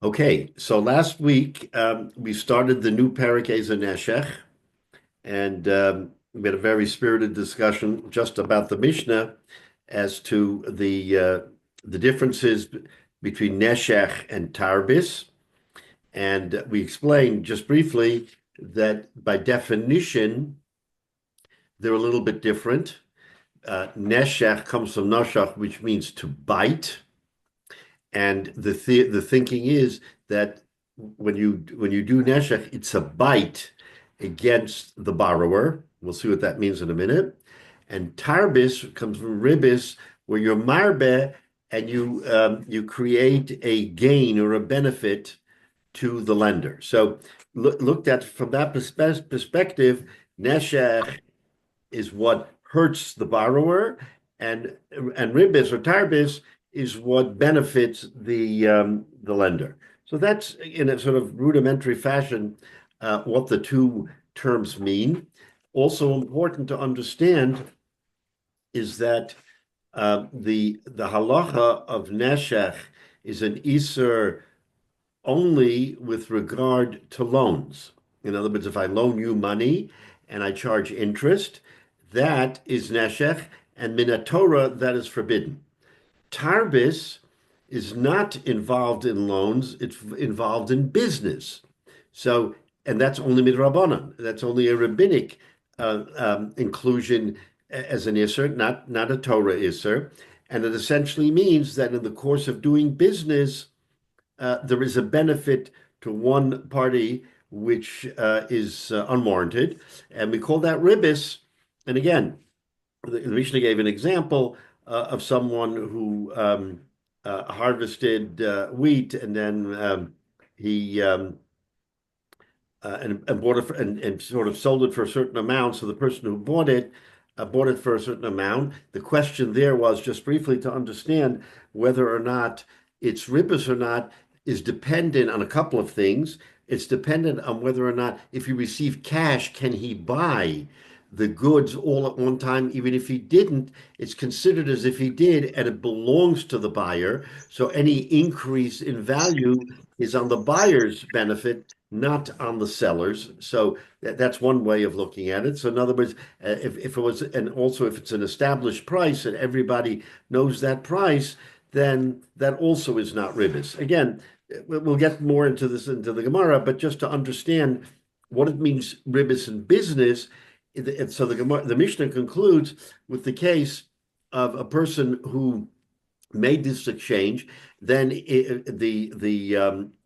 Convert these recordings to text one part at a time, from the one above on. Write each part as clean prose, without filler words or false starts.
Okay, so last week we started the new Perek Neshech, and we had a very spirited discussion just about the Mishnah as to the differences between Neshech and Tarbis, and we explained just briefly that by definition they're a little bit different. Neshech comes from Noshach, which means to bite. And the thinking is that when you do neshech, it's a bite against the borrower. We'll see what that means in a minute. And tarbis comes from ribis, where you're marbe and you create a gain or a benefit to the lender. So looked at from that perspective, neshech is what hurts the borrower, and ribis or tarbis is what benefits the lender. So that's in a sort of rudimentary fashion what the two terms mean. Also important to understand is that the halacha of neshech is an iser only with regard to loans. In other words, if I loan you money and I charge interest, that is neshech, and minatora, that is forbidden. Tarbis is not involved in loans, it's involved in business. So, and that's only midrabanan. That's only a rabbinic inclusion as an isser, not a Torah isser. And it essentially means that in the course of doing business, there is a benefit to one party which is unwarranted. And we call that ribis. And again, the Mishnah gave an example of someone who harvested wheat and then he and bought it and sort of sold it for a certain amount. So the person who bought it for a certain amount. The question there was just briefly to understand whether or not it's ribis or not is dependent on a couple of things. It's dependent on whether or not if he received cash, can he buy the goods all at one time? Even if he didn't, it's considered as if he did, and it belongs to the buyer. So any increase in value is on the buyer's benefit, not on the seller's. So that's one way of looking at it. So in other words, if it was, and also if it's an established price and everybody knows that price, then that also is not ribis. Again, we'll get more into this into the Gemara, but just to understand what it means ribis in business. So the Mishnah concludes with the case of a person who made this exchange. Then the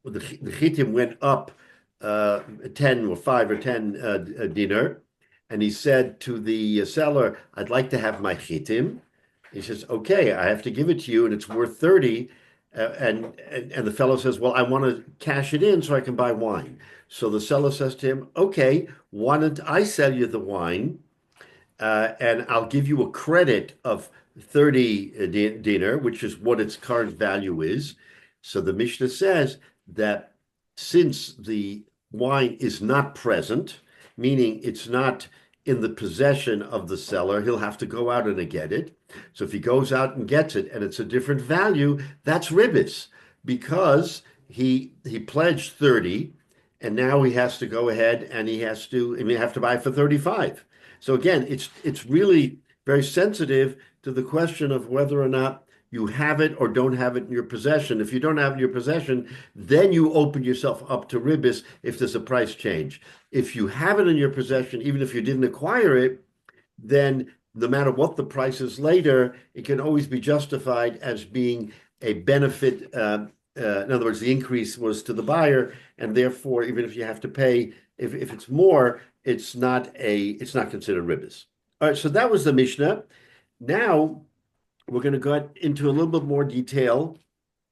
chitim went up 10 or 5 or 10 dinar, and he said to the seller, "I'd like to have my chitim." He says, "Okay, I have to give it to you, and it's worth 30." And the fellow says, "Well, I want to cash it in so I can buy wine." So the seller says to him, "Okay, why don't I sell you the wine, and I'll give you a credit of 30 dinar, which is what its current value is." So the Mishnah says that since the wine is not present, meaning it's not in the possession of the seller, he'll have to go out and get it. So if he goes out and gets it and it's a different value, that's ribis, because he pledged 30 and now he has to go ahead and he has to, I mean, have to buy for 35. So again, it's really very sensitive to the question of whether or not you have it or don't have it in your possession. If you don't have it in your possession, then you open yourself up to ribis if there's a price change. If you have it in your possession, even if you didn't acquire it, then no matter what the price is later, it can always be justified as being a benefit. In other words, the increase was to the buyer, and therefore, even if you have to pay, if it's more, it's not considered ribis. All right, so that was the Mishnah. Now we're going to go into a little bit more detail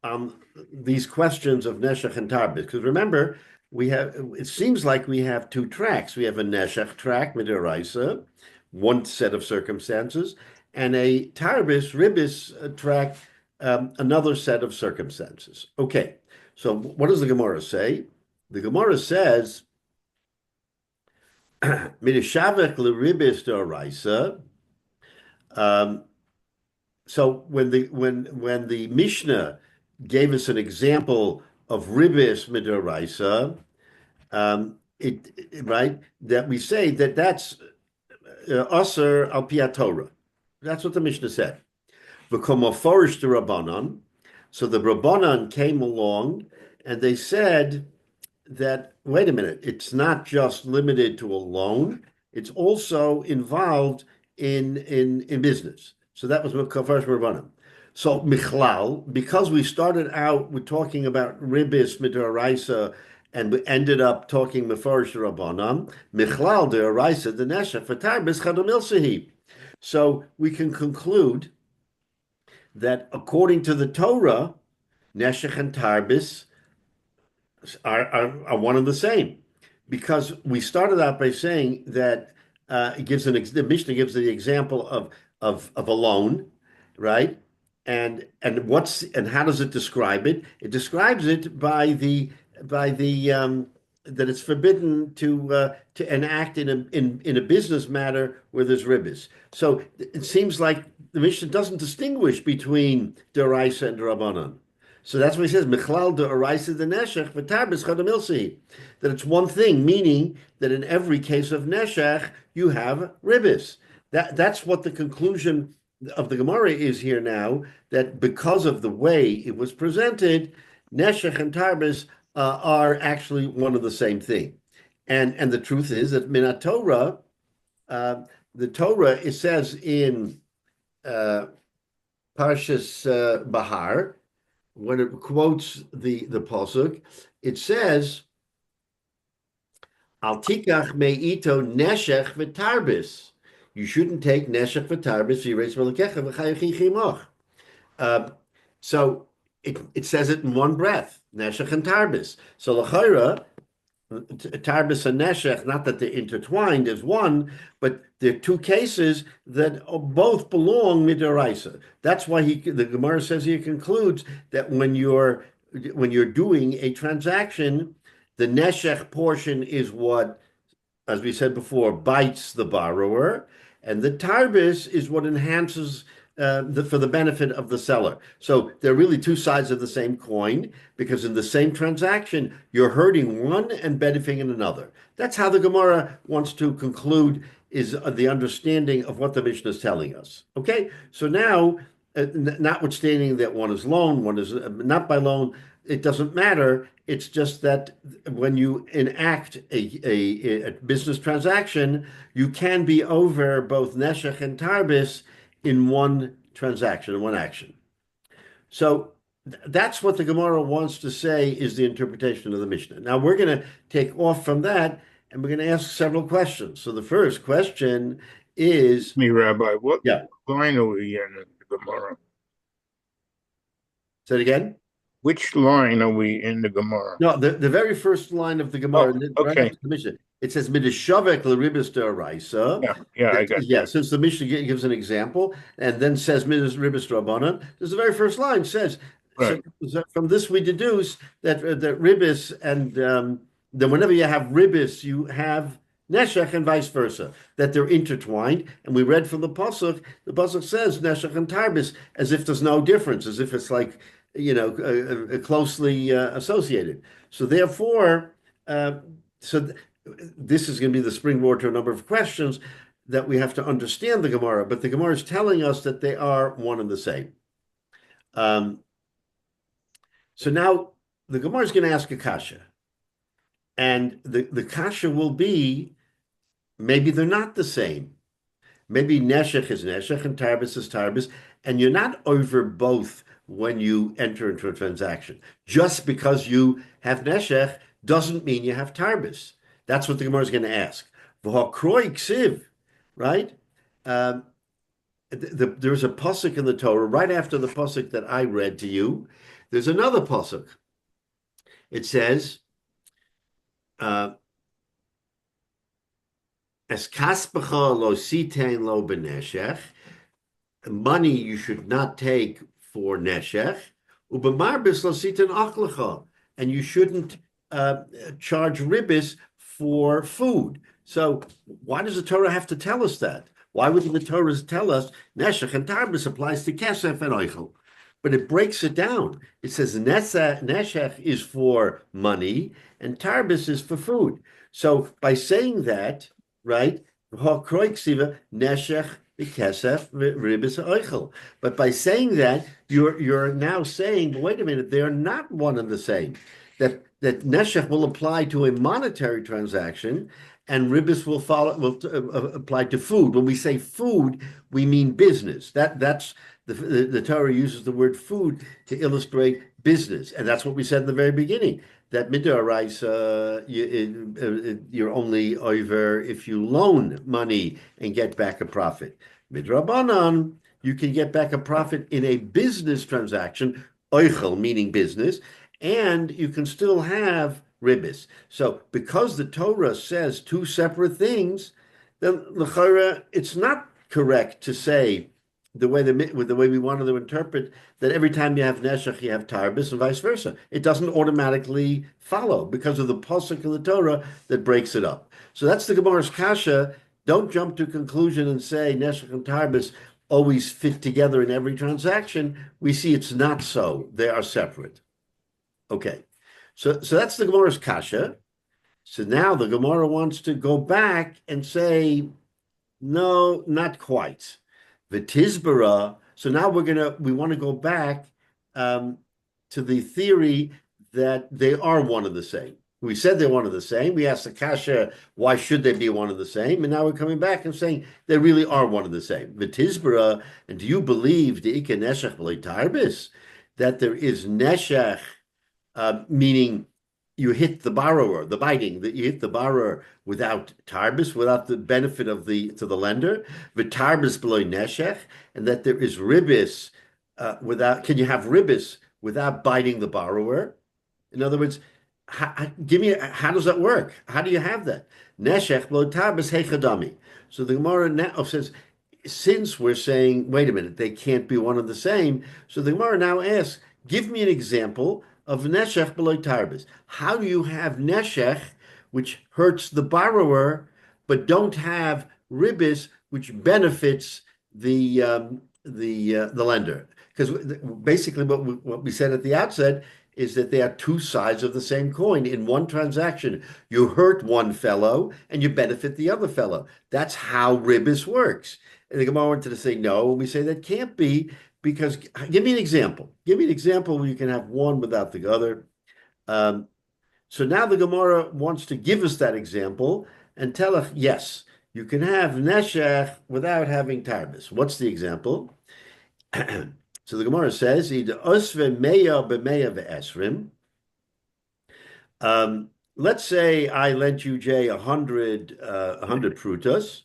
on these questions of neshech and tarbis, because remember, it seems like we have two tracks. We have a neshech track, midiraisa, one set of circumstances, and a tarbis, ribis track, another set of circumstances. Okay, so what does the Gemara say? The Gemara says, "Midishavech leribis daraisa." So when the Mishnah gave us an example of ribis midoraisa, right, that we say that that's aser al pi Torah. That's what the Mishnah said. V'komo forish the Rabbanan. So the Rabbanan came along and they said that, wait a minute, it's not just limited to a loan, it's also involved in business. So that was Kafar Rabbanim. So Michlal, because we started out with talking about ribis midoraisa, and we ended up talking Mefarish Rabbanim, Michlal de Araisa the Neshech Fatar Bischadamil Sahi. So we can conclude that according to the Torah, Neshech and Tarbis are one and the same, because we started out by saying that the Mishnah gives the example of a loan, right? And how does it describe it? It describes it by the that it's forbidden to enact in a business matter where there's ribbis. So it seems like the Mishnah doesn't distinguish between deraisa and rabbanan. So that's what he says, Michlal de Araisa de Neshech, V'tarbis Chadamilsi. That it's one thing, meaning that in every case of Neshech, you have ribis. That's what the conclusion of the Gemara is here now, that because of the way it was presented, Neshech and Tarbis are actually one of the same thing. And the truth is that Minat Torah, the Torah, it says in Parshas Bahar, when it quotes the pasuk, it says, "Al tikach me'ito neshech v'tarbis." You shouldn't take neshech v'tarbis v'yireis v'lekecha v'chayachi chimoch. So it says it in one breath, neshech and tarbis. So l'chayra, tarbis and neshech, not that they're intertwined as one, but they're two cases that both belong midoraisa. That's why the Gemara says he concludes that when you're doing a transaction, the neshech portion is what, as we said before, bites the borrower, and the tarbis is what enhances for the benefit of the seller. So they're really two sides of the same coin, because in the same transaction, you're hurting one and benefiting another. That's how the Gemara wants to conclude, is the understanding of what the Mishnah is telling us. Okay, so now, notwithstanding that one is loan, one is not by loan, it doesn't matter. It's just that when you enact a business transaction, you can be over both neshech and tarbis in one transaction, in one action. So that's what the Gemara wants to say is the interpretation of the Mishnah. Now we're going to take off from that and we're going to ask several questions. So the first question is... Rabbi, what yeah. line are we in the Gemara? Say it again? Which line are we in the Gemara? No, the very first line of the Gemara, okay. Right after the Mishnah, it says midishavek l'ribis deraisa. I got that. Since the Mishnah gives an example and then says midis ribis rabbanan, there's the very first line says. Right. So from this we deduce that ribis and then whenever you have ribis, you have neshech and vice versa, that they're intertwined. And we read from the pasuk says neshech and tarbis as if there's no difference, as if it's like, closely associated. So therefore, this is going to be the springboard to a number of questions that we have to understand the Gemara. But the Gemara is telling us that they are one and the same. So now the Gemara is going to ask a kasha. And the kasha will be, maybe they're not the same. Maybe neshech is neshech and tarbis is tarbis, and you're not over both when you enter into a transaction. Just because you have neshech doesn't mean you have tarbis. That's what the Gemara is going to ask. V'ha'kroi ksiv, right? There's a pasuk in the Torah right after the pasuk that I read to you. There's another pasuk. It says, "Es kaspacha lo sitein lo beneshech." Money you should not take for neshech, ubemarbis lo sitein achlecha, and you shouldn't charge ribis for food. So why does the Torah have to tell us that? Why wouldn't the Torah tell us neshech and tarbis applies to kesef and oichel? but it breaks it down. It says neshech is for money and tarbis is for food. So by saying that, right, neshech kesef ribis oichel. But by saying that, you're now saying, well, wait a minute, they're not one and the same. That neshech will apply to a monetary transaction, and ribis will apply to food. When we say food, we mean business. That's the Torah uses the word food to illustrate business, and that's what we said in the very beginning. That midoraisa, you're only over if you loan money and get back a profit. Midrabanan, you can get back a profit in a business transaction, oichel meaning business, and you can still have ribis. So because the Torah says two separate things, then l'chora, it's not correct to say the way we wanted to interpret that every time you have neshech, you have tarbis, and vice versa. It doesn't automatically follow because of the pasuk in the Torah that breaks it up. So that's the Gemara's kasha. Don't jump to conclusion and say neshech and tarbis always fit together in every transaction. We see it's not so. They are separate. Okay. So that's the Gemara's kasha. So now the Gemara wants to go back and say, no, not quite. V'tizbara. So now we want to go back to the theory that they are one and the same. We said they're one and the same. We asked the kasha, why should they be one and the same? And now we're coming back and saying they really are one and the same. V'tizbara. And do you believe the ika neshech tarbis, that there is neshech, meaning you hit the borrower, the biting, that you hit the borrower without tarbis, without the benefit to the lender, v'tarbis below neshech, and that there is ribis can you have ribis without biting the borrower? In other words, how does that work? How do you have that? Neshech below tarbis hechadami. So the Gemara now says, since we're saying, wait a minute, they can't be one and the same, so the Gemara now asks, give me an example of neshech below tarbis. How do you have neshech, which hurts the borrower, but don't have ribis, which benefits the lender? Because basically, what we said at the outset is that they are two sides of the same coin. In one transaction, you hurt one fellow and you benefit the other fellow. That's how ribis works. And the Gemara wanted to say no, and we say that can't be. Because give me an example. Give me an example where you can have one without the other. So now the Gemara wants to give us that example and tell us, yes, you can have neshech without having tarbis. What's the example? So the Gemara says, let's say I lent you, Jay, 100 prutas.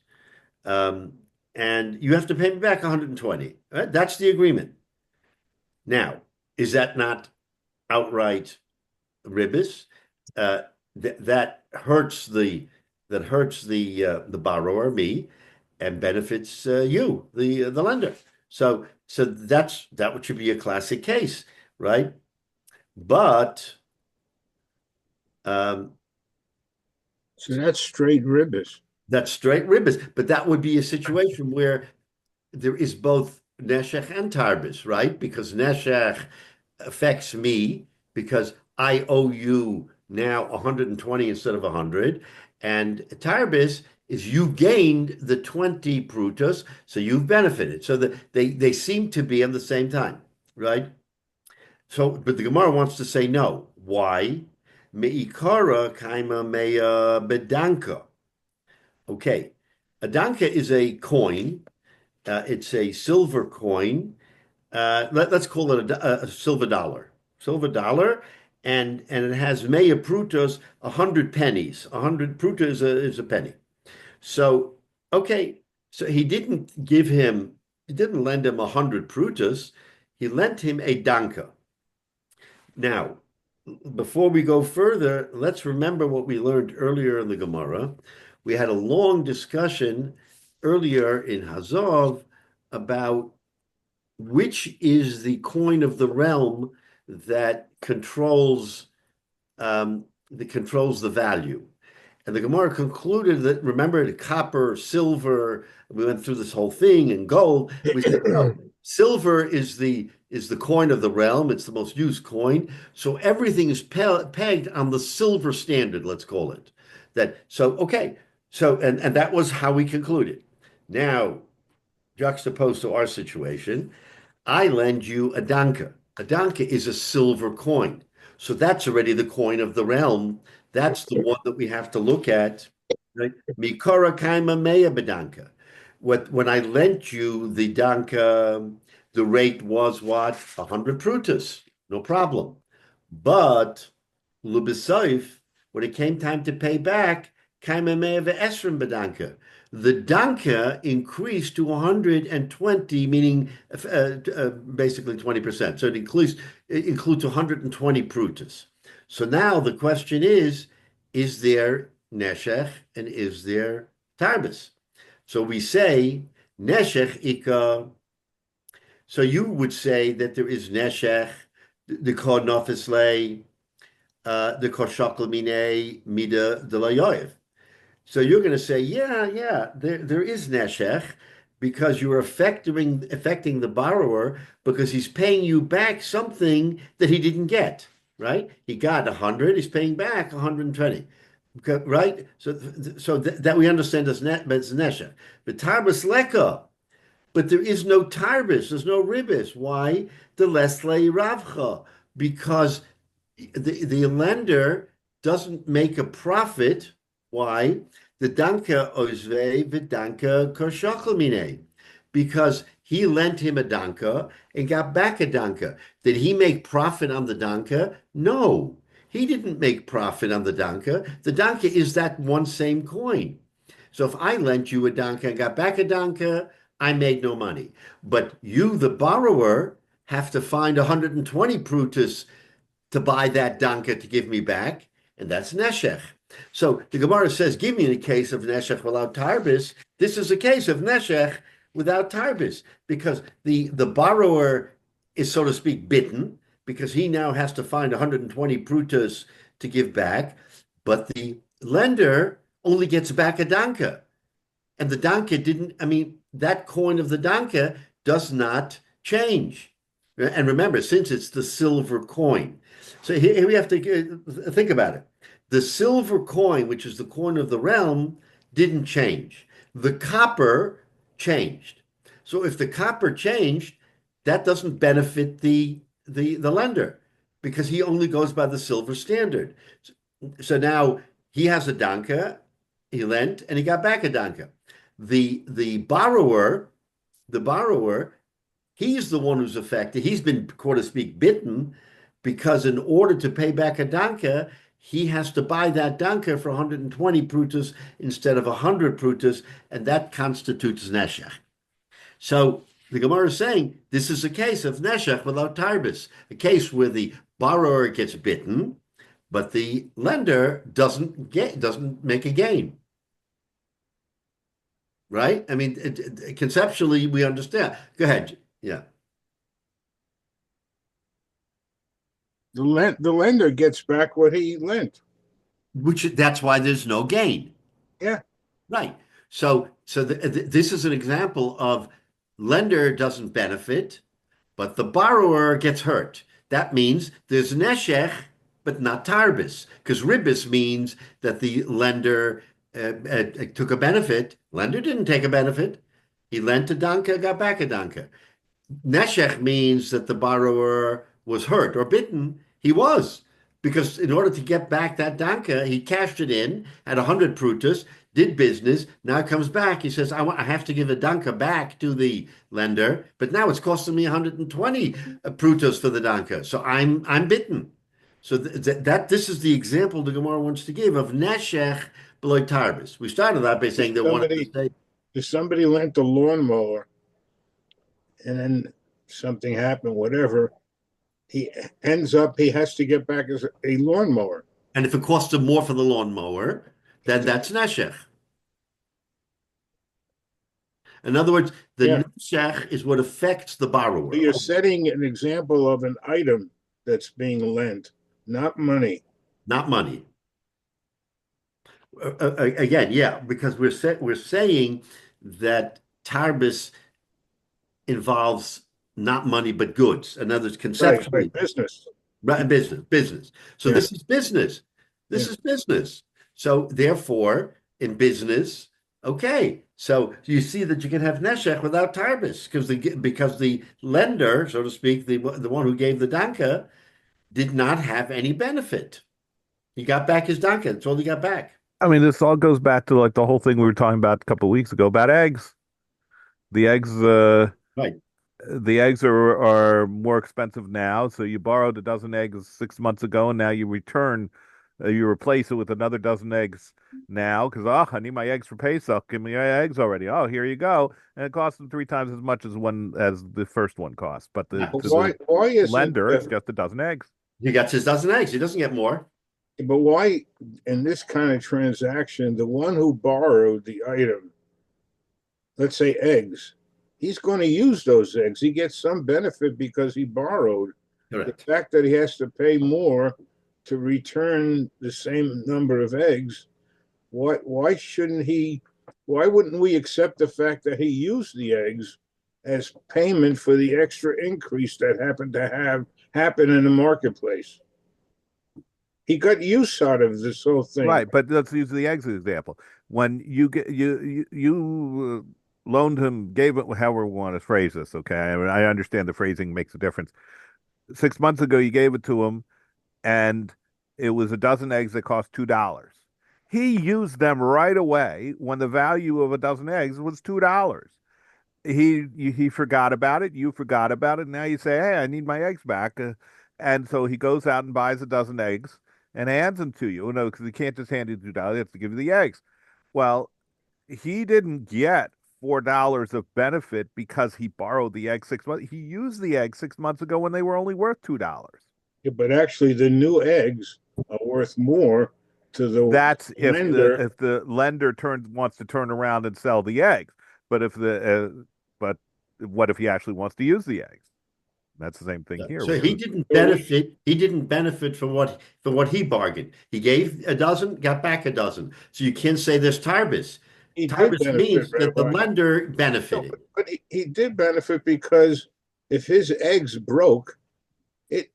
And you have to pay me back 120. Right? That's the agreement. Now, is that not outright ribis? That hurts the borrower, me, and benefits you, the lender. So that should be a classic case, right? But so that's straight ribis. That's straight ribis, but that would be a situation where there is both neshech and tarbis, right? Because neshech affects me because I owe you now 120 instead of 100, and tarbis is you gained the 20 prutos, so you've benefited. So that they seem to be at the same time, right? So, but the Gemara wants to say no. Why? Me'ikara kaima meya bedanka. Okay, a danka is a coin. It's a silver coin. Let's call it a silver dollar. Silver dollar, and it has mea prutos, 100 pennies. 100 pruta is a penny. So, okay, so he didn't lend him 100 prutas. He lent him a danka. Now, before we go further, let's remember what we learned earlier in the Gemara. We had a long discussion earlier in Hazov about which is the coin of the realm that controls the value. And the Gemara concluded that, remember, the copper, silver, we went through this whole thing, and gold. We said, no, silver is the is the coin of the realm. It's the most used coin. So everything is pegged on the silver standard, let's call it. Okay. And that was how we concluded. Now, juxtaposed to our situation, I lend you a danka. A danka is a silver coin. So that's already the coin of the realm. That's the one that we have to look at. Right? Mikora kaima mea bedanka. When I lent you the danka, the rate was what? 100 prutas. No problem. But Lubisoif, when it came time to pay back, kaima mea ve'esrim bedanka. The danka increased to 120, meaning basically 20%. So it includes 120 prutas. So now the question is there neshech and is there tarbis? So we say neshech ika. So you would say that there is neshech, the kod nofis the kod shakal mine mida de la yoyev. So you're going to say, yeah, there is neshech because you're affecting the borrower because he's paying you back something that he didn't get, right? He got 100, he's paying back 120. Okay, right? That we understand as neshech. But tarbis leka, but there is no tarbis, there's no ribis. Why? The lesle ravcha, because the lender doesn't make a profit. Why? The danka ozve v'danka koshakel because he lent him a danka and got back a danka. Did he make profit on the danka? No, he didn't make profit on the danka. The danka is that one same coin. So if I lent you a danka and got back a danka, I made no money. But you, the borrower, have to find 120 prutas to buy that danka to give me back, and that's neshech. So the Gemara says, give me a case of neshech without tarbis. This is a case of neshech without tarbis because the borrower is, so to speak, bitten because he now has to find 120 prutas to give back, but the lender only gets back a danka. And the danka didn't, I mean, that coin of the danka does not change. And remember, since it's the silver coin, so here we have to think about it. The silver coin, which is the coin of the realm, didn't change. The copper changed. So if the copper changed, that doesn't benefit the lender because he only goes by the silver standard. So now he has a danka, he lent, and he got back a danka. The borrower, he's the one who's affected. He's been, quote to speak, bitten because in order to pay back a danka, he has to buy that danka for 120 prutas instead of 100 prutas, and that constitutes neshech. So the Gemara is saying this is a case of neshech without tarbis, a case where the borrower gets bitten, but the lender doesn't make a gain. Right? I mean, conceptually, we understand. Go ahead. Yeah. The lender gets back what he lent. That's why there's no gain. Yeah. Right. So this is an example of lender doesn't benefit, but the borrower gets hurt. That means there's neshech, but not tarbis, because ribis means that the lender took a benefit. Lender didn't take a benefit. He lent a danka, got back a danka. Neshech means that the borrower was hurt or bitten. He was, because in order to get back that danka, he cashed it in at 100 prutas, did business. Now comes back. He says, I have to give a danka back to the lender, but now it's costing me 120 prutas for the danka. So I'm bitten. So this is the example the Gemara wants to give of neshech below tarbis. We started that by saying they wanted to say, if somebody lent a lawnmower and then something happened, whatever, he has to get back as a lawnmower. and if it costs him more for the lawnmower, then that's neshech. In other words, the neshech is what affects the borrower. You're setting an example of an item that's being lent, not money. Not money. Again, yeah, because we're saying that tarbis involves not money, but goods. In other words, Right, conceptually, business. right, business. So Yeah, this is business. This yeah. is business. So therefore, in business, okay. So you see that you can have neshech without tarbis because the lender, so to speak, the one who gave the danka, did not have any benefit. He got back his danka. That's all he got back. I mean, this all goes back to like the whole thing we were talking about a couple of weeks ago about eggs. The eggs, Right. the eggs are more expensive now. So you borrowed a dozen eggs 6 months ago, and now you replace it with another dozen eggs now because I need my eggs for Pesach. Give me my eggs already. Oh, here you go, and it costs them 3 times as much as the first one cost. But Yeah. But to the why isn't lender, it's just a dozen eggs. He got his dozen eggs. He doesn't get more. but why in this kind of transaction, the one who borrowed the item, let's say eggs, he's going to use those eggs. He gets some benefit because he borrowed. The Correct. fact that he has to pay more to return the same number of eggs, why shouldn't he? Why wouldn't we accept the fact that he used the eggs as payment for the extra increase that happened to have happen in the marketplace? He got use out of this whole thing. Right, but let's use the eggs example. When you get loaned him, gave it however we want to phrase this, okay? I mean, I understand the phrasing makes a difference. 6 months ago, you gave it to him, and it was a dozen eggs that cost $2. He used them right away when the value of a dozen eggs was $2. He forgot about it. You forgot about it. Now you say, "Hey, I need my eggs back," and so he goes out and buys a dozen eggs and hands them to you. No, because he can't just hand you $2. He has to give you the eggs. Well, he didn't get $4 of benefit because he borrowed the egg 6 months. He used the egg 6 months ago when they were only worth $2. Yeah, but actually, the new eggs are worth more to the That's lender. if the lender turns wants to turn around and sell the eggs. But if the but what if he actually wants to use the eggs? That's the same thing here. So Which he is didn't So we, benefit. He didn't benefit from what he bargained. He gave a dozen, got back a dozen. So you can't say there's tarbis. he did Tarbis benefit, means that the Rabbi. lender No, benefited. but he did benefit because if his eggs broke,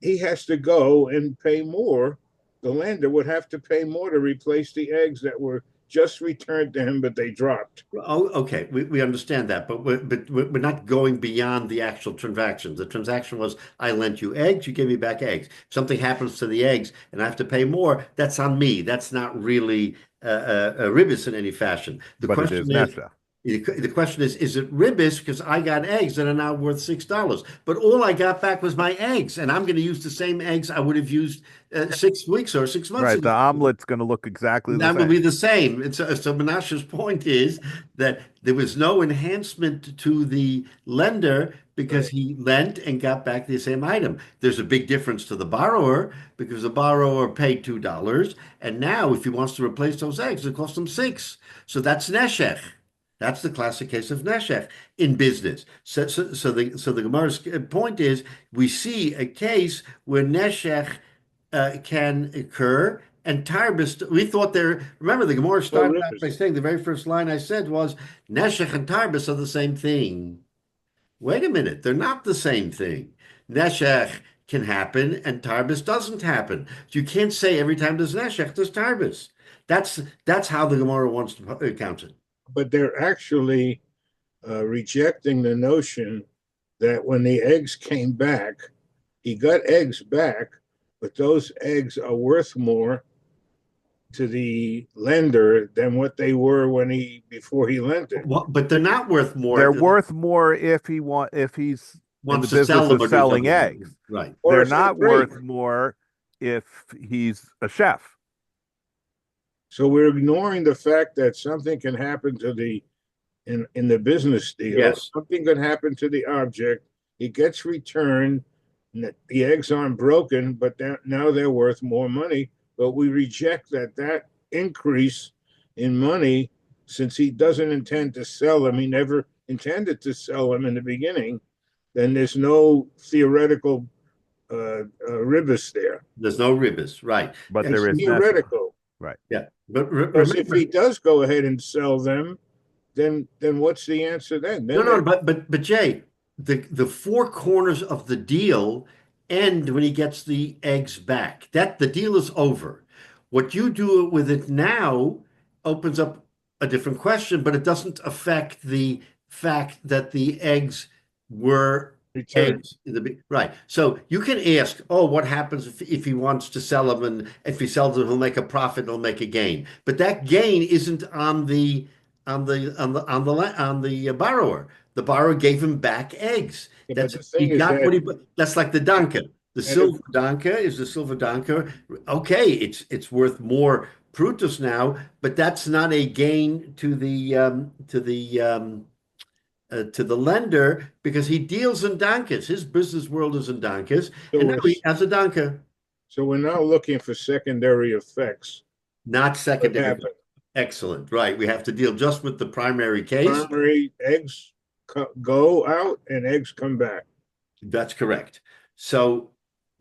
he has to go and pay more. The lender would have to pay more to replace the eggs that were just returned to him, but they dropped. Oh, okay, we understand that, but we're not going beyond the actual transaction. The transaction was I lent you eggs, you gave me back eggs. If something happens to the eggs and I have to pay more, that's on me. That's not really a ribis in any fashion. but it is Nesha. The question is it ribis because I got eggs that are now worth $6, but all I got back was my eggs, and I'm going to use the same eggs I would have used 6 weeks or 6 months Right. ago. The omelet's going to look exactly the That will be same. the same. So Menashe's point is that there was no enhancement to the lender because Right. he lent and got back the same item. There's a big difference to the borrower because the borrower paid $2, and now if he wants to replace those eggs, it costs him six. So that's neshech. That's the classic case of neshech in business. So the Gemara's point is we see a case where neshech can occur. And tarbis, we thought there. Remember, the Gemara No started out by rivers. saying the very first line I said was neshech and tarbis are the same thing. Wait a minute, they're not the same thing. Neshech can happen and tarbis doesn't happen. So you can't say every time there's neshech, there's tarbis. That's how the Gemara wants to count it. But they're actually rejecting the notion that when the eggs came back, he got eggs back, but those eggs are worth more to the lender than what they were when he before he lent it. Well, but they're not worth more They're if he worth more if he's in the wants to sell business them of or do selling something with them. eggs. Right. Or They're if they not break. worth more if he's a chef. So we're ignoring the fact that something can happen to the in the business deal. Yes. Something can happen to the object. It gets returned. The eggs aren't broken, but now they're worth more money. But we reject that increase in money, since he doesn't intend to sell them. He never intended to sell them in the beginning. Then there's no theoretical ribis there. There's no ribis. Right. But And It's there is Nesha. theoretical. Right. yeah, but Because if remember, he does go ahead and sell them, then what's the answer then? no, Then no, they but Jay, the four corners of the deal end when he gets the eggs back. That the deal is over. What you do with it now opens up a different question, but it doesn't affect the fact that the eggs were Return. eggs in the right. So you can ask, oh, what happens if he wants to sell them, and if he sells them, he'll make a profit, he'll make a gain. But that gain isn't on the borrower. The borrower gave him back eggs. Yeah, but That's the he thing is got that what he. That's like the Danke. The and if silver Danke is the silver Danke. Okay, it's worth more Prutus now, but that's not a gain to the lender because he deals in Dankes. His business world is in Dankes, so and now we're he has a Danke, so we're now looking for secondary effects. not What secondary. happened? Excellent. Right. We have to deal just with the primary case. Primary eggs go out and eggs come back. That's correct. So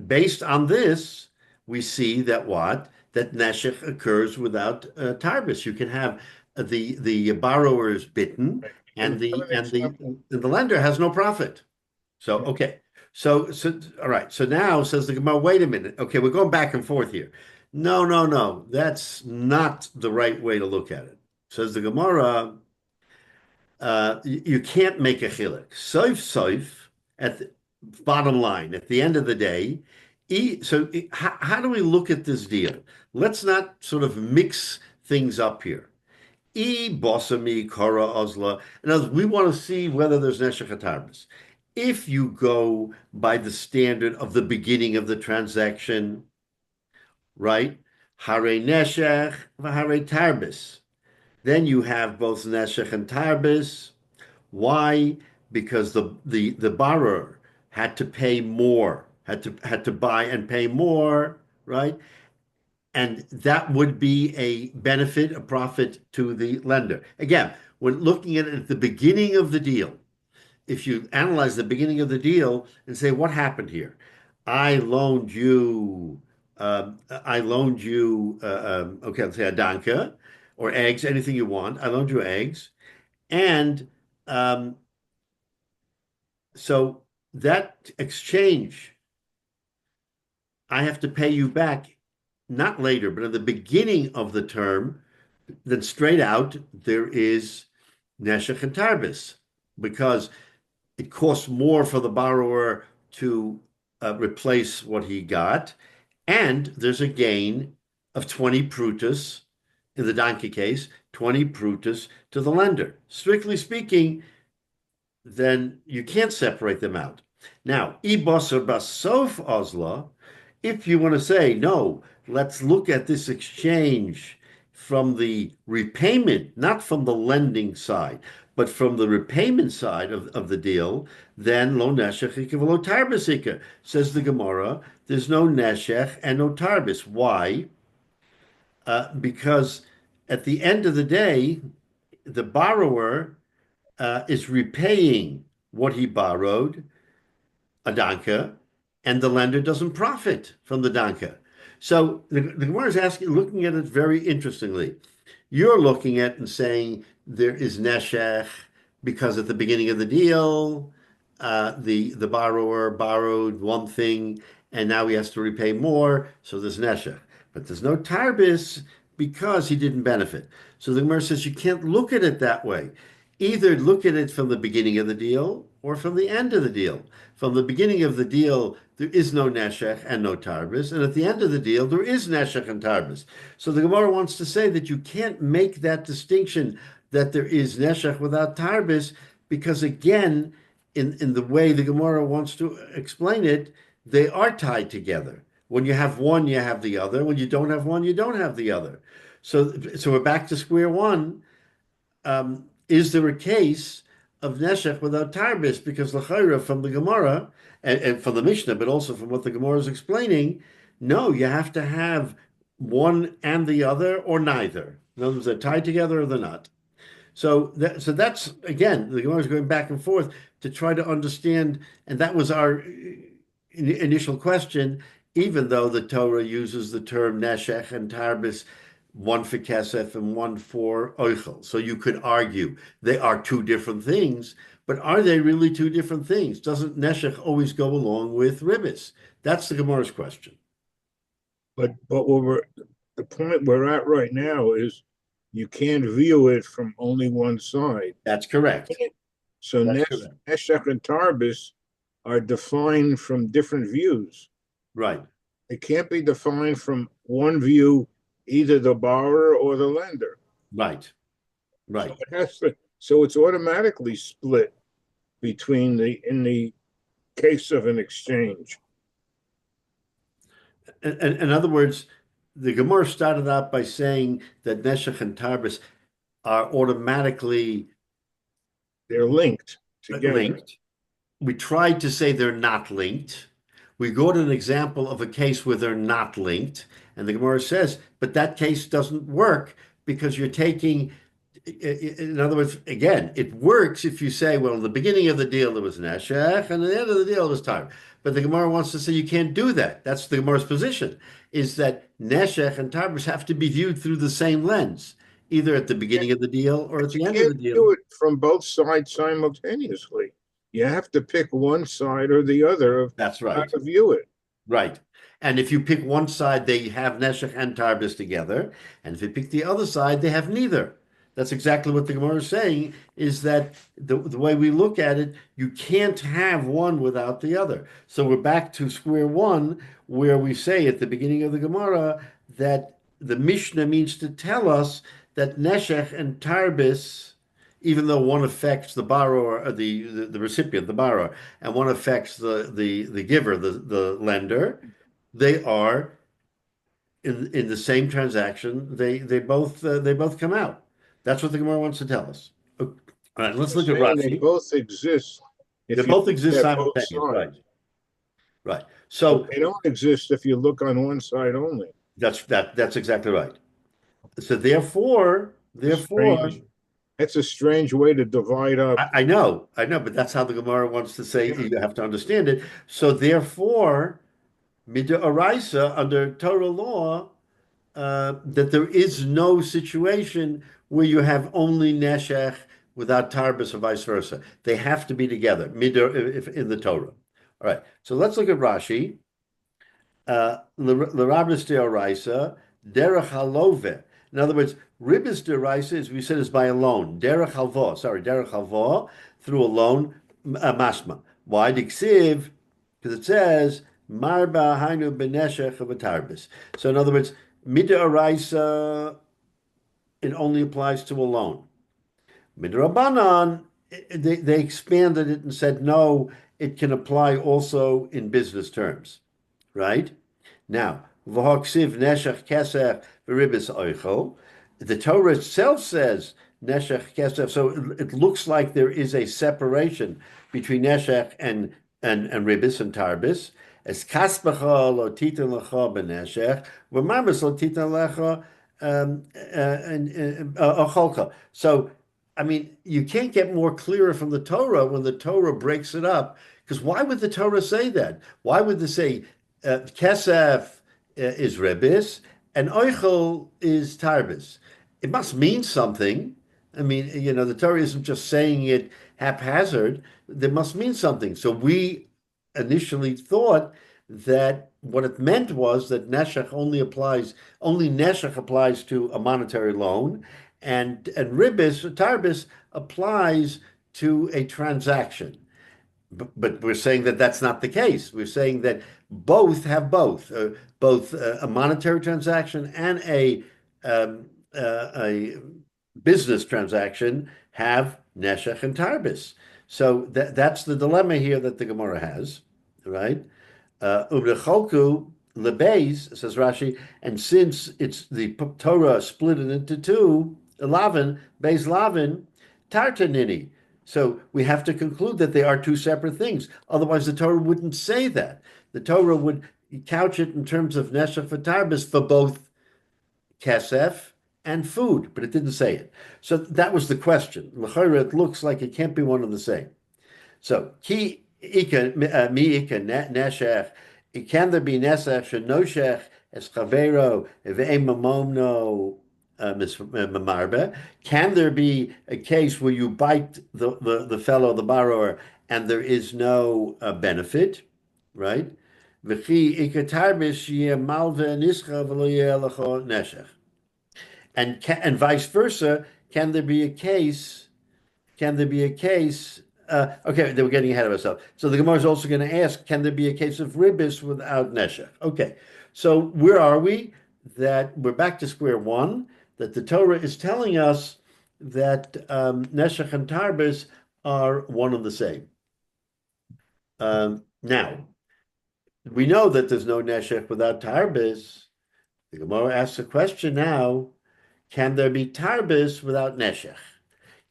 based on this, we see that what? That neshech occurs without tarbis. You can have the borrower is bitten Right. Can and we have the an and the example? and the lender has no profit. So okay. So all right. So now says the Gemara, wait a minute. Okay, we're going back and forth here. No, no, no. That's not the right way to look at it. Says the Gemara, you can't make a chilek. Soif at the bottom line, at the end of the day. How do we look at this deal? Let's not sort of mix things up here. Bosami kara ozla. In other words, we want to see whether there's neshech hatarbis. If you go by the standard of the beginning of the transaction, right? Hare neshech v'hare tarbis. Then you have both neshech and tarbis. Why? Because the borrower had to pay more, had to buy and pay more, right? And that would be a benefit, a profit to the lender. Again, when looking at the beginning of the deal, if you analyze the beginning of the deal and say, what happened here? I loaned you, okay, let's say a danka or eggs, anything you want. I loaned you eggs. And um, so that exchange, I have to pay you back, not later, but at the beginning of the term. Then straight out, there is neshech and tarbis, because it costs more for the borrower to replace what he got, and there's a gain of 20 prutas in the donkey case, 20 prutas to the lender. Strictly speaking, then you can't separate them out. Now, ibos or basof ozla, if you want to say, no, let's look at this exchange from the repayment, not from the lending side, but from the repayment side of the deal, then lo neshech lo tarbis, says the Gemara. There's no neshech and no tarbis. Why? Because at the end of the day, the borrower is repaying what he borrowed, a danka, and the lender doesn't profit from the danka. So the Gemara is asking, looking at it very interestingly. You're looking at and saying there is neshech because at the beginning of the deal, the borrower borrowed one thing and now he has to repay more, so there's neshech. But there's no tarbis because he didn't benefit. So the Gemara says you can't look at it that way. Either look at it from the beginning of the deal or from the end of the deal. From the beginning of the deal, there is no neshech and no tarbis, and at the end of the deal, there is neshech and tarbis. So the Gemara wants to say that you can't make that distinction that there is neshech without tarbis, because again, in the way the Gemara wants to explain it, they are tied together. When you have one, you have the other. When you don't have one, you don't have the other. So we're back to square one. Is there a case of neshech without tarbis? Because l'chayra from the Gemara and from the Mishnah, but also from what the Gemara is explaining, no, you have to have one and the other or neither. In other words, they're tied together or they're not. So that's again, the Gemara is going back and forth to try to understand, and that was our initial question. Even though the Torah uses the term neshech and tarbis, one for kesef and one for oichel, so you could argue they are two different things, But are they really two different things? Doesn't neshech always go along with ribbis? That's the Gemara's question. But the point we're at right now is you can't view it from only one side. That's correct. So That's correct. Neshech and Tarbis are defined from different views. Right. It can't be defined from one view, either the borrower or the lender. Right. Right. So it has to. So it's automatically split between in the case of an exchange. In other words, the Gemara started out by saying that neshech and tarbis are automatically They're linked together. linked. We tried to say they're not linked. We go to an example of a case where they're not linked, and the Gemara says, but that case doesn't work because you're taking, in other words, again, it works if you say, well, in the beginning of the deal there was neshech, and at the end of the deal it was tar. But the Gemara wants to say you can't do that. That's the Gemara's position, is that neshech and tarbis have to be viewed through the same lens, either at the beginning of the deal or at the end of the deal. You can't do it from both sides simultaneously. You have to pick one side or the other of That's right. how to view it. Right. And if you pick one side, they have neshech and tarbis together. And if you pick the other side, they have neither. That's exactly what the Gemara is saying, is that the way we look at it, you can't have one without the other. So we're back to square one, where we say at the beginning of the Gemara that the Mishnah means to tell us that neshech and tarbis, even though one affects the borrower, or the recipient, the borrower, and one affects the giver, the lender, they are in the same transaction. They both come out. That's what the Gemara wants to tell us. All right, let's look at Rashi. They both exist. They both exist simultaneously. Right. Right. So they don't exist if you look on one side only. That's exactly right. So therefore, it's a strange way to divide up. I know, but that's how the Gemara wants to say. You have to understand it. So therefore, mid'oraisa under Torah law, that there is no situation where you have only neshech without tarbis or vice versa. They have to be together in the Torah. All right. So let's look at Rashi. L'rabis de'oraisa derech halove. In other words, ribis de'oraisa, as we said, is by a loan. Derech halva, through a loan, mashma. Why? Diksiv, because it says marba hainu beneshech of a tarbis. So in other words, mid'oraisa, it only applies to a loan. Midrabanan, they expanded it and said, no, it can apply also in business terms, right? Now, v'hoksiv neshech kesef v'ribis oichel. The Torah itself says neshech kesef, so it looks like there is a separation between neshech and ribis and tarbis. As kaspacha lo titan lecha beneshech, v'marbis lo titan lecha ocholcha. So, I mean, you can't get more clearer from the Torah when the Torah breaks it up. Because why would the Torah say that? Why would they say kesef is rebis and oichel is tarbis? It must mean something. I mean, the Torah isn't just saying it haphazard. There must mean something. So we initially thought that what it meant was that only neshech applies to a monetary loan, and tarbis applies to a transaction. But we're saying that that's not the case. We're saying that both have both a monetary transaction and a business transaction have neshech and tarbis. So that's the dilemma here that the Gemara has, right? Ubrecholku lebeis, says Rashi, and since it's the Torah split it into two, Lavin, Beis Lavin, Tartanini. So we have to conclude that they are two separate things. Otherwise, the Torah wouldn't say that. The Torah would couch it in terms of neshech v'tarbis for both kesef and food, but it didn't say it. So that was the question. L'chayra, it looks like it can't be one and the same. So ki ika mi ika neshech. Can there be neshech shenoshech es chavero ve'em mamomno Mamarbe. Can there be a case where you bite the fellow, the borrower, and there is no benefit, right? V'chi ikatarbis yeh malve nischa v'lo yeh lecho neshech. And vice versa, can there be a case? Can there be a case? Okay, they were getting ahead of ourselves. So the Gemara is also going to ask, can there be a case of ribis without neshech? Okay, so where are we? That we're back to square one. That the Torah is telling us that neshech and tarbis are one and the same. Now we know that there's no neshech without tarbis. The Gemara asks a question now: can there be tarbis without neshech?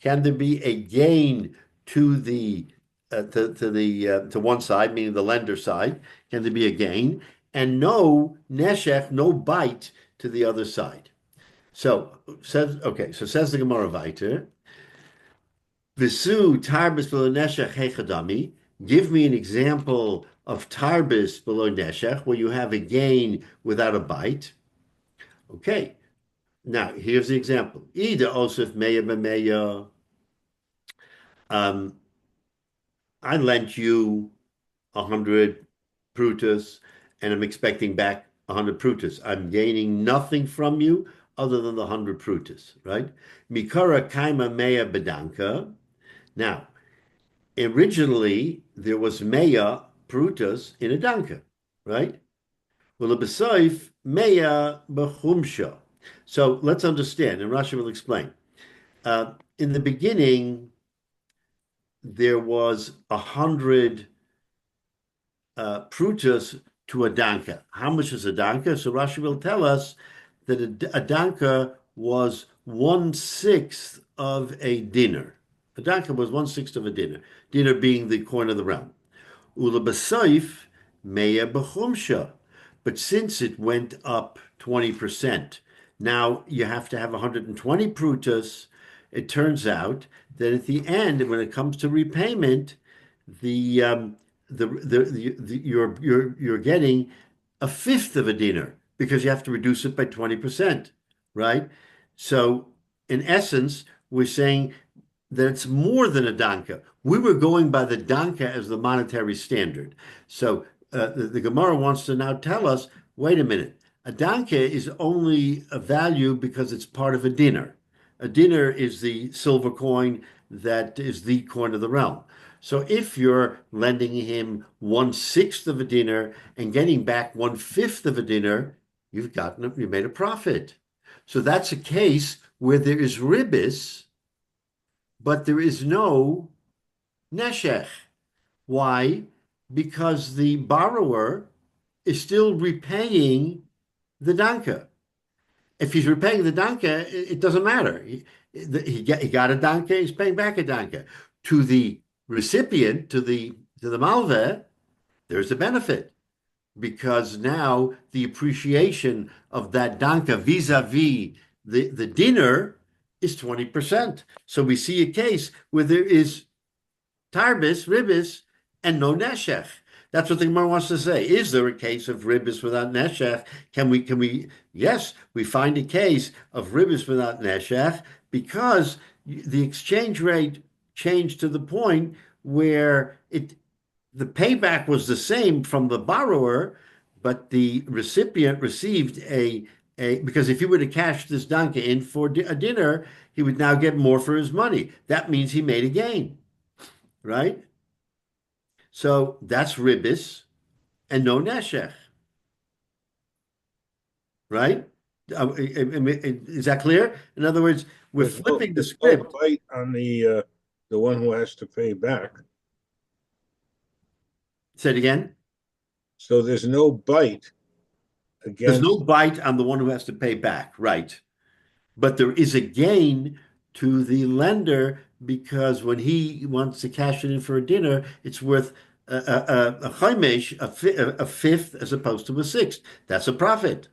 Can there be a gain to the to one side, meaning the lender side? Can there be a gain and no neshech, no bite to the other side? So says the Gemara weiter. Visu tarbis below neshech hechadami. Give me an example of tarbis below neshech where you have a gain without a bite. Okay. Now here's the example. Ida osif meya b'meya. I lent you 100 prutas and I'm expecting back 100 prutas. I'm gaining nothing from you other than the 100 prutas, right? Mikara kaima meya bedanka. Now, originally there was meya prutas in a danka, right? Well, the besoif meya bechumsha. So let's understand, and Rashi will explain. In the beginning, there was 100 prutas to a danka. How much is a danka? So Rashi will tell us that a danka was 1/6 of a dinner. A danka was 1/6 of a dinner. Dinner being the coin of the realm. Ula b'soif meya b'chumsha. But since it went up 20%, now you have to have 120 prutas. It turns out that at the end, when it comes to repayment, you're getting a fifth of a dinar because you have to reduce it by 20%, right? So in essence, we're saying that it's more than a danka. We were going by the danka as the monetary standard. So the Gemara wants to now tell us, wait a minute, a danka is only a value because it's part of a dinar. A dinar is the silver coin that is the coin of the realm. So if you're lending him 1/6 of a dinar and getting back 1/5 of a dinar, you made a profit. So that's a case where there is ribis, but there is no neshech. Why? Because the borrower is still repaying the danka. If he's repaying the danka, it doesn't matter. He got a danka, he's paying back a danka. To the recipient, to the malveh, there's a benefit because now the appreciation of that danka vis-a-vis the dinar is 20%. So we see a case where there is tarbis, ribis, and no neshech. That's what the Gemara wants to say. Is there a case of ribis without neshech? Can we? Yes, we find a case of ribis without neshech because the exchange rate changed to the point where the payback was the same from the borrower, but the recipient received because if he were to cash this danka in for a dinner, he would now get more for his money. That means he made a gain, right? So that's ribis and no neshech, right? Is that clear? In other words, we're flipping the script. No bite on the one who has to pay back. Say it again. So there's no bite against. There's no bite on the one who has to pay back, right? But there is a gain to the lender because when he wants to cash it in for a dinner, it's worth a chaimesh, a fifth as opposed to a sixth. That's a profit,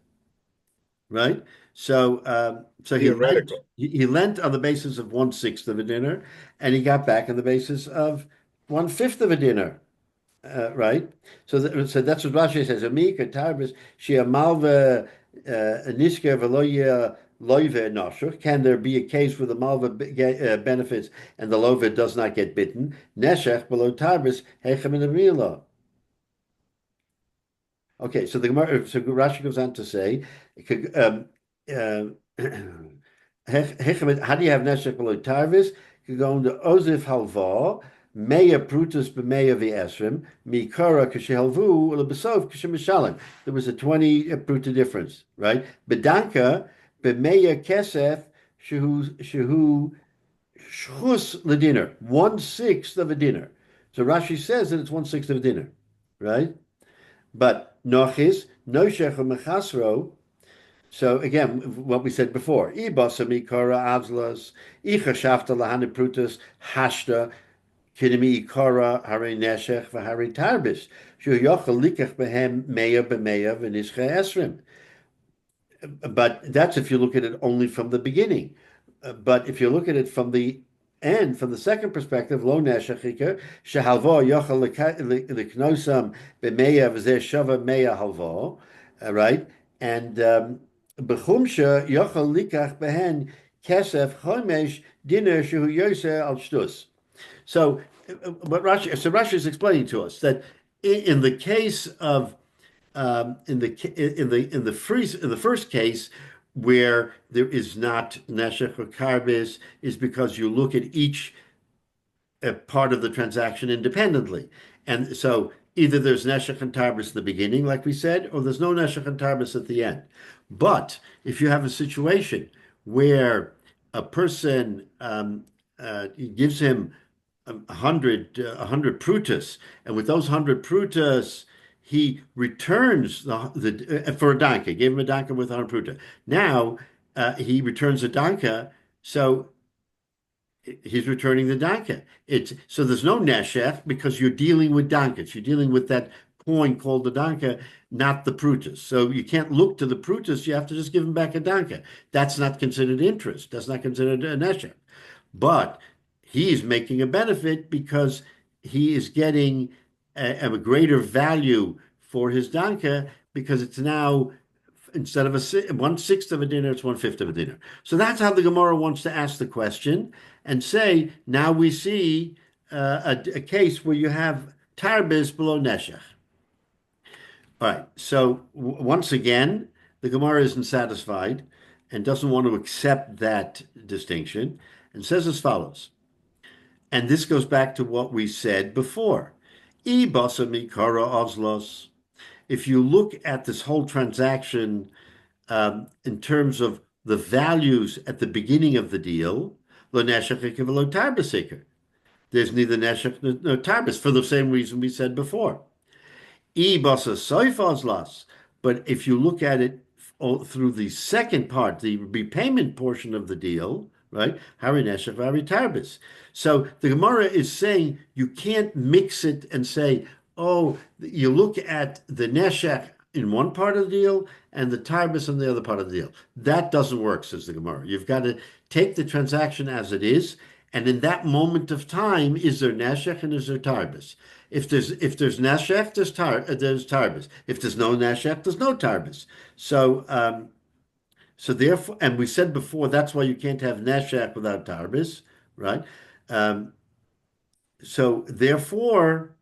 right? So he lent on the basis of 1/6 of a dinner, and he got back on the basis of 1/5 of a dinner, right? So that's what Rashi says. Amika tarbis shia malva Nisker v'lo loive nashur. Can there be a case where the malva benefits and the loive does not get bitten? Neshech below tarbis hechem in the. Okay, so the Gemara, so Rashi goes on to say, uh, how do you have neshech below tarvis? You go into ozif halva, meya prutus b'meya v'esrim, mikara kashehalvu ulebesov kashemishalim. There was a 20 pruta difference, right? Bedanka b'meya kesef shehu shchus ledinner, 1/6 of a dinner. So Rashi says that it's 1/6 of a dinner, right? But nochis, no shecha mechasro. So again, what we said before, ibasa mikara avzlas, icha shafta lahana prutus, hashta, kinemi ikara hare neshech v'hare tarbis, shu yochel likach behem meya b'meya v'nischa esrim. But that's if you look at it only from the beginning. But if you look at it from the end, from the second perspective, lo neshachika shehalvo yochel liknosam b'meya v'zeh shava meya halvo, right? And b'chumsha yochel likach behen kesef chomesh dinner shehu yoseh al shtus. So, Rashi is explaining to us that in the case of in the first case where there is not neshech or karbis is because you look at each part of the transaction independently, and so either there's neshech and tarbis at the beginning, like we said, or there's no neshech and tarbis at the end. But if you have a situation where a person gives him 100 prutas, and with those 100 prutas he returns the for a danka, gave him a danka with 100 pruta. Now he returns a danka, so he's returning the danka. It's so there's no neshech because you're dealing with dankas. You're dealing with that coin called the danka, not the prutas. So you can't look to the prutas. You have to just give him back a danka. That's not considered interest. That's not considered a neshech. But he's making a benefit because he is getting a greater value for his danka because it's now instead of 1/6 of a dinner, it's 1/5 of a dinner. So that's how the Gemara wants to ask the question and say, now we see a case where you have tarbis below neshech. All right, so once again, the Gemara isn't satisfied and doesn't want to accept that distinction and says as follows. And this goes back to what we said before. If you look at this whole transaction in terms of the values at the beginning of the deal, there's neither neshech nor tarbis for the same reason we said before. But if you look at it through the second part, the repayment portion of the deal, right? Hari neshech, hari tarbis. So the Gemara is saying you can't mix it and say, oh, you look at the neshech in one part of the deal and the tarbis in the other part of the deal. That doesn't work, says the Gemara. You've got to take the transaction as it is, and in that moment of time, is there neshech and is there tarbis? If there's neshech, there's tarbis. If there's no neshech, there's no tarbis. So therefore, and we said before, that's why you can't have neshech without tarbis, right? So therefore,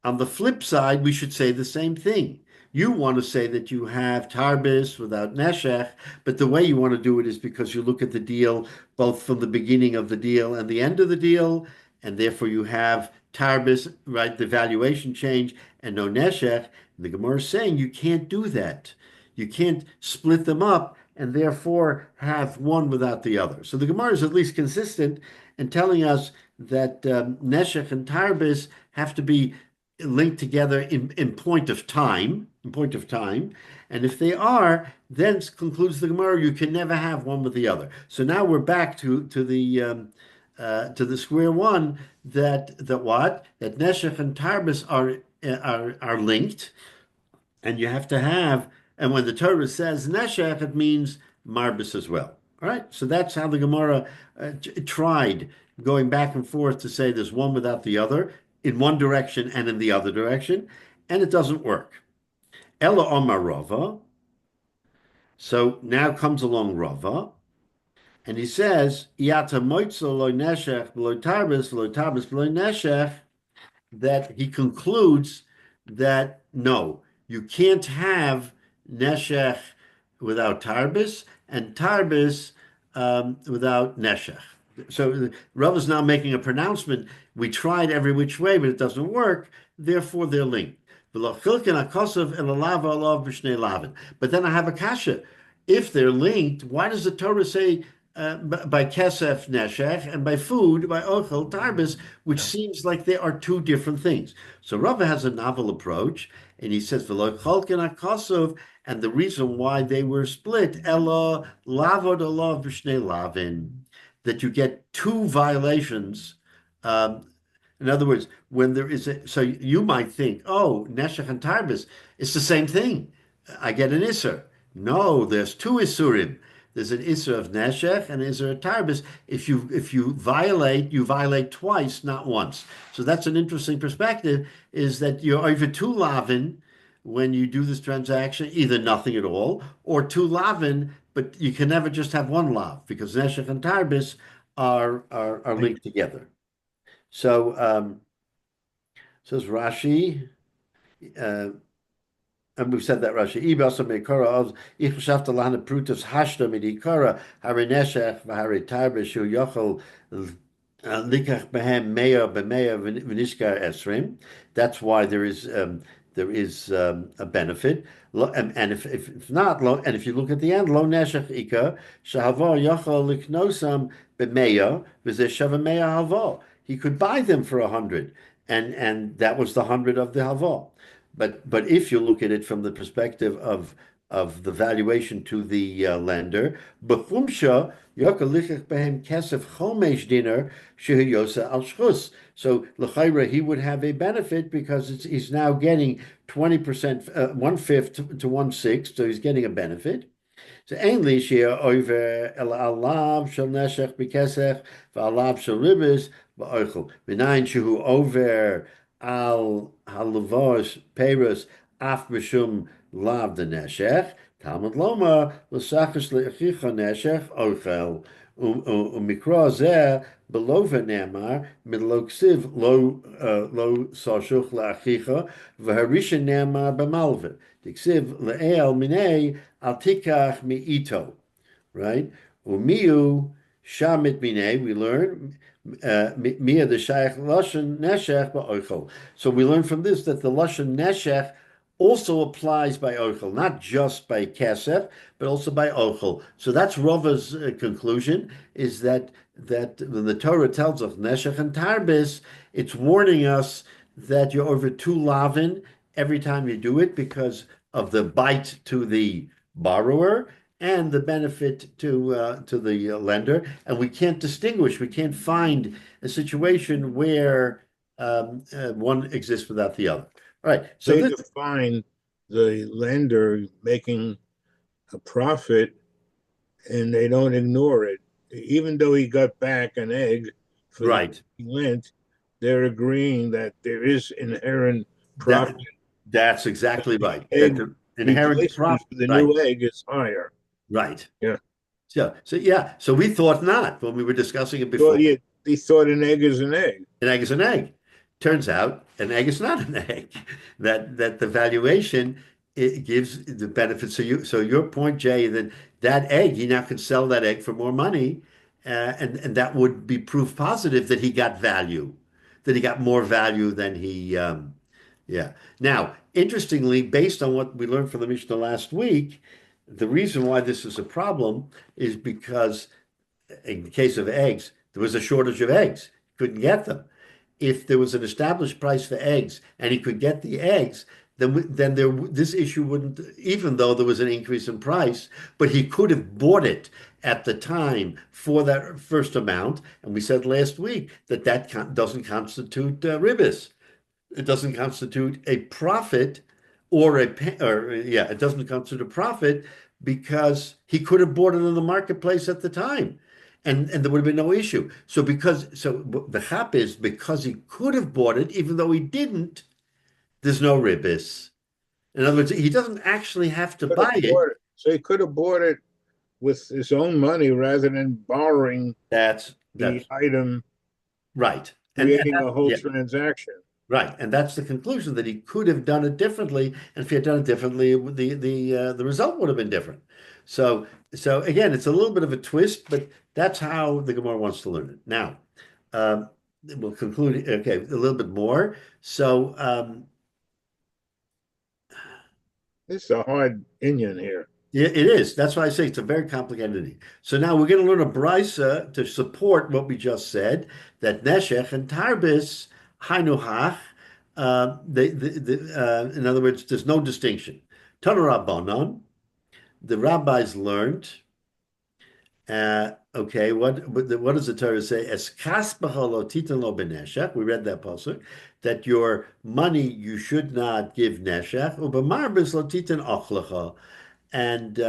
on the flip side, we should say the same thing. You want to say that you have tarbis without neshech, but the way you want to do it is because you look at the deal both from the beginning of the deal and the end of the deal, and therefore you have tarbis, right, the valuation change, and no neshech. The Gemara is saying you can't do that. You can't split them up and therefore have one without the other. So the Gemara is at least consistent in telling us that neshech and tarbis have to be linked together in point of time, and if they are, then concludes the Gemara, you can never have one with the other. So now we're back to the square one that neshech and tarbis are linked, and you have to have. And when the Torah says neshech, it means marbis as well. All right, so that's how the Gemara tried going back and forth to say there's one without the other in one direction and in the other direction, and it doesn't work. Ella Omar Rava, So now comes along Rava, and he says, "Iata moitzo lo neshech v'lo tarbis v'lo neshech," that he concludes that no, you can't have neshech without tarbis and tarbis without neshech. So Rav is now making a pronouncement. We tried every which way, but it doesn't work. Therefore, they're linked. But then I have a kasha. If they're linked, why does the Torah say by kesef neshech and by food by ochel tarbis, which seems like they are two different things? So Rava has a novel approach, and he says v'lo cholken akosov, and the reason why they were split elo lavod olav b'shnei lavin, that you get two violations. Um, in other words, when there is so you might think, oh, neshech and tarbis, it's the same thing. I get an isser. No, there's two isurim. There's an isser of neshech and an isser of tarbis. If you violate, you violate twice, not once. So that's an interesting perspective. Is that you're over two lavin when you do this transaction, either nothing at all or two lavin, but you can never just have one lav because neshech and tarbis are linked together. So says Rashi. And we've said that Rashi. Ibasa meikara of ich shafta lana prutus hashta midikara hari neshech v'hari tarbe shu yochel likach behem meya b'meya v'nishkar esrim. That's why there is a benefit. And if not, and if you look at the end, lo neshech ika shahavor yochel liknosam b'meya v'zeh shava meya havor. He could buy them for 100, and that was the 100 of the havor. But if you look at it from the perspective of the valuation to the lender, b'chumsha yokalichach behem kesef chomesh dinner shehiyosa al shchus. So l'chayra he would have a benefit because he's now getting 20%, 1/5 to 1/6, so he's getting a benefit. So ainly she'er over el alav shel neshech b'kesef v'alav shel ribis ba'ochel v'nayin shehu over al halavos peros af mishum lav the neshech Talmud loma l'sachas le'achicha neshech ochel umikra zeh belova nemar min lo ksiv lo sashuch le'achicha v'harisha nemar b'malvet tiksiv le'el minei al tikach mi'ito, right? Umiu shamit minei, we learn Mia the Shaykh Lashon Neshech ba'ochel. So we learn from this that the Lashon Neshech also applies by ochel, not just by kesef, but also by ochel. So that's Rava's conclusion, is that when the Torah tells us Neshech and Tarbis, it's warning us that you're over two lavin every time you do it because of the bite to the borrower and the benefit to the lender, and we can't distinguish. We can't find a situation where one exists without the other. All right. So they define the lender making a profit, and they don't ignore it, even though he got back an egg for right. the lent. They're agreeing that there is inherent profit. That's exactly right. Egg that the inherent profit for the new egg is higher. Right. Yeah. So we thought not when we were discussing it before. Well, he thought an egg is an egg. An egg is an egg. Turns out an egg is not an egg. That the valuation it gives the benefit. So your point, Jay, that egg he now can sell that egg for more money, and that would be proof positive that he got value, that he got more value than he. Yeah. Now, interestingly, based on what we learned from the Mishnah last week, the reason why this is a problem is because in the case of eggs, there was a shortage of eggs. Couldn't get them. If there was an established price for eggs and he could get the eggs, then this issue wouldn't, even though there was an increase in price, but he could have bought it at the time for that first amount. And we said last week that doesn't constitute ribis. It doesn't constitute a profit it doesn't constitute a profit because he could have bought it in the marketplace at the time, and there would have been no issue. So the chap is because he could have bought it, even though he didn't. There's no ribis. In other words, he doesn't actually have to buy it. So he could have bought it with his own money rather than borrowing That's the item, right. creating a whole Yeah, transaction. right. And that's the conclusion, that he could have done it differently. And if he had done it differently, the result would have been different. So again, it's a little bit of a twist, but that's how the Gemara wants to learn it. Now, um, we'll conclude. Okay, a little bit more. So This is a hard Indian here. yeah, it is. That's why I say it's a very complicated entity. So now we're going to learn a brisa to support what we just said, that neshech and tarbis hainuhach. In other words, there's no distinction. Tanu Rabbanon, the rabbis learned. Okay, what does the Torah say? Es kaspacha lo titan lo beneshech. We read that pasuk, that your money you should not give neshech. Ubamarbis lo titan ochlacha, and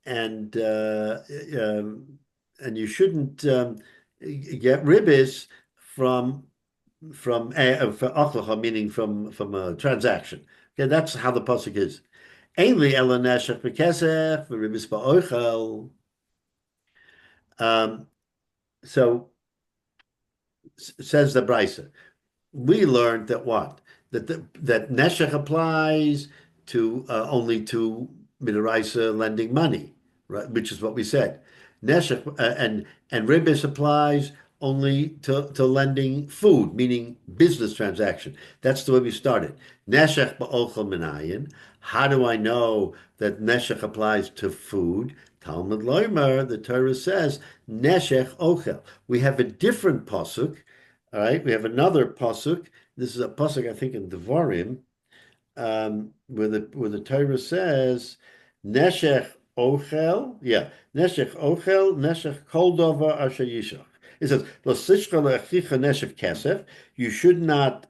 and uh, um, and you shouldn't get ribis from for ochlacha, meaning from a transaction. Okay, that's how the pasuk is. Ainly ela neshech bekesef ribis ba'ochel. Um, so says the Brisa, we learned that what? That Neshech applies to only to Midaraisa lending money, right? Which is what we said. Neshech and Ribis applies only to lending food, meaning business transaction. That's the way we started. Neshech ba'ochel minayin. How do I know that Neshech applies to food? Talmud Loimer, the Torah says, Neshech ochel. We have a different pasuk. All right, we have another pasuk. This is a pasuk, I think, in Devarim, where the Torah says, "Neshech ochel." Yeah, "Neshech ochel, neshech kol davar asher yishach." It says, "Lo sishcha le'achicha neshech kesef." You should not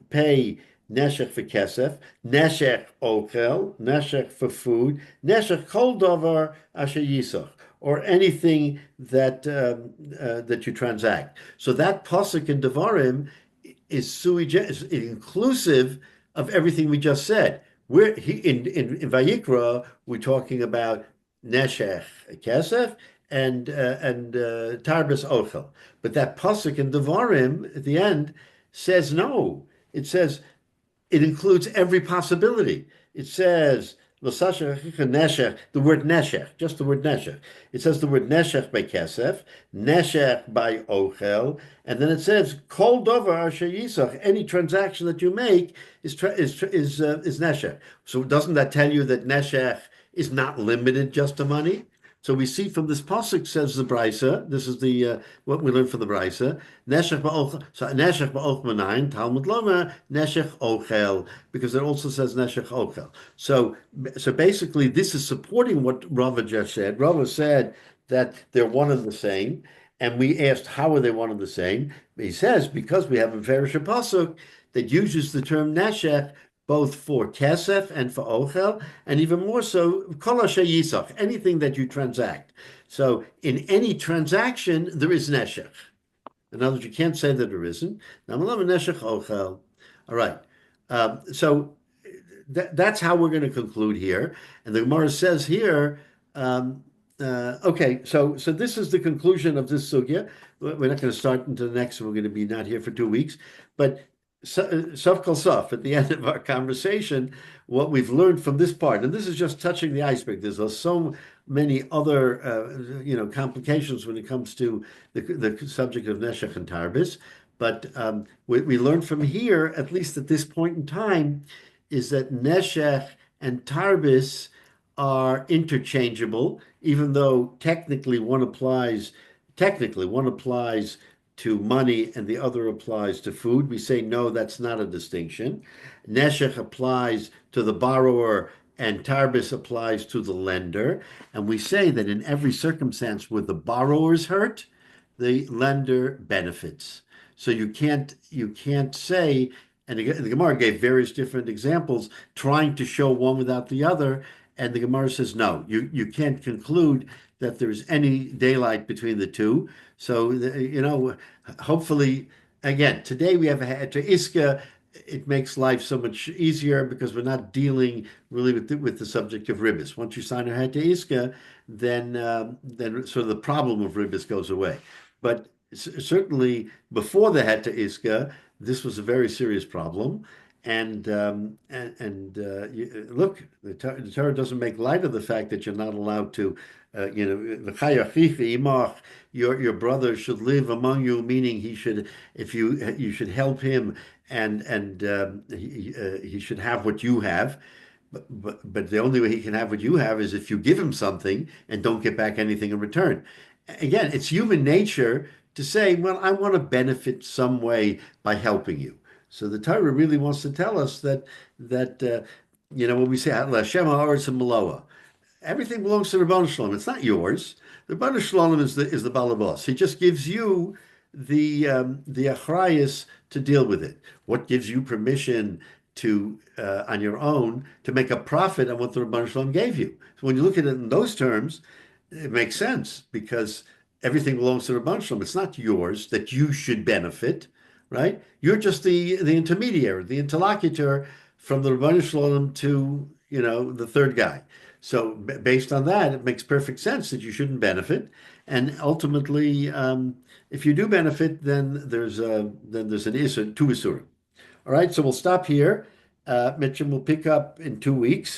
pay neshech for kesef, neshech ochel, neshech for food, neshech kol davar asher yisach, or anything that you transact. So that pasuk in Devarim is inclusive of everything we just said. In Vayikra, we're talking about neshech kesef and tarbis ochel, but that pasuk in Devarim at the end says no. It says it includes every possibility. It says the word neshech, just the word neshech. It says the word neshech by kesef, neshech by ochel, and then it says kol dover asher yisach. Any transaction that you make is neshech. So doesn't that tell you that neshech is not limited just to money? So we see from this pasuk, says the Brisa. This is the what we learned from the Brisa. Neshech ba'ochel. So neshech ba'ochel manayin Talmud Loma neshech ochel, because it also says neshech ochel. So basically, this is supporting what Rava just said. Rava said that they're one and the same, and we asked how are they one and the same. He says because we have a Verish pasuk that uses the term neshech both for kesef and for ochel, and even more so, kol asher yisach, anything that you transact. So in any transaction, there is neshech. In other words, you can't say that there isn't. Neshech ochel. All right. So that's how we're going to conclude here. And the Gemara says here, okay, so this is the conclusion of this sugya. We're not going to start into the next. We're going to be not here for 2 weeks, but Sof Kol Sof, at the end of our conversation, what we've learned from this part, and this is just touching the iceberg. There's so many other, complications when it comes to the subject of Neshech and Tarbis. But we learned from here, at least at this point in time, is that Neshech and Tarbis are interchangeable, even though technically one applies to money and the other applies to food. We say, no, that's not a distinction. Neshech applies to the borrower and Tarbis applies to the lender. And we say that in every circumstance where the borrower is hurt, the lender benefits. So you can't say, and the Gemara gave various different examples trying to show one without the other. And the Gemara says, no, you can't conclude that there's any daylight between the two. So, hopefully, again, today we have had to Iska. it makes life so much easier because we're not dealing really with the subject of ribbis. Once you sign a Heta Iska, then sort of the problem of ribbis goes away. But certainly before the Heta Iska, this was a very serious problem. Look, the Torah doesn't make light of the fact that you're not allowed to, your brother should live among you, meaning he should, if you should help him, and he should have what you have. But the only way he can have what you have is if you give him something and don't get back anything in return. Again, it's human nature to say, well, I want to benefit some way by helping you. So the Torah really wants to tell us that when we say Hashem ha'aretz and Maloa, everything belongs to the Rebbeinu Shalom. It's not yours. The Rebbeinu Shalom is the balabos. He just gives you the achrayus to deal with it. What gives you permission to on your own to make a profit on what the Rebbeinu Shalom gave you? So when you look at it in those terms, it makes sense because everything belongs to the Rebbeinu Shalom. It's not yours that you should benefit, right? You're just the intermediary, the interlocutor from the Rebbeinu Shalom to the third guy. So based on that, it makes perfect sense that you shouldn't benefit. And ultimately, if you do benefit, then there's an issur, two isurim. All right, so we'll stop here. Mitchum will pick up in 2 weeks.